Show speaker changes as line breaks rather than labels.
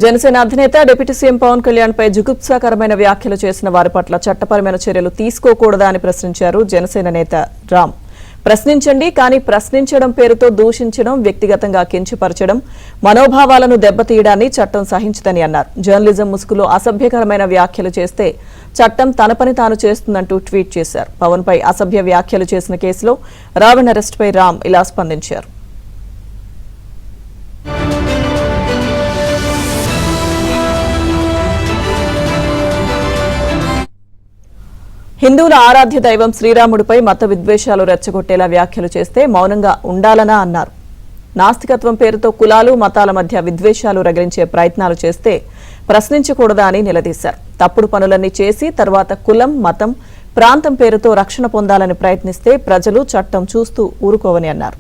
జనసేన అధినేత deputy CM Pawan Kalyan పై జుగుప్సాకరమైన వ్యాఖ్యలు చేసిన వారి పట్ల చట్టపరమైన చర్యలు తీసుకోకూడదా అని ప్రశ్నించారు జనసేన నేత రామ్. ప్రశ్నించండి, కానీ ప్రశ్నించడం పేరుతో దూషించడం, వ్యక్తిగతంగా కించపరచడం, మనోభావాలను దెబ్బతీయడాన్ని చట్టం సహించదని అన్నారు. జర్నలిజం ముసుగులో అసభ్యకరమైన వ్యాఖ్యలు చేస్తే చట్టం తన పని తాను చేస్తుందంటూ ట్వీట్ చేశారు. పవన్ పై అసభ్య వ్యాఖ్యలు చేసిన కేసులో రావణ్ అరెస్టుపై రామ్ ఇలా స్పందించారు. హిందువుల ఆరాధ్య దైవం శ్రీరాముడిపై మత విద్వేషాలు రెచ్చగొట్టేలా వ్యాఖ్యలు చేస్తే మౌనంగా ఉండాలనా అన్నారు. నాస్తికత్వం పేరుతో కులాలు, మతాల మధ్య విద్వేషాలు రగిలించే ప్రయత్నాలు చేస్తే ప్రశ్నించకూడదా అని నిలదీశారు. తప్పుడు పనులన్నీ చేసి తర్వాత కులం, మతం, ప్రాంతం పేరుతో రక్షణ పొందాలని ప్రయత్నిస్తే ప్రజలు చట్టం చూస్తూ ఊరుకోవని అన్నారు.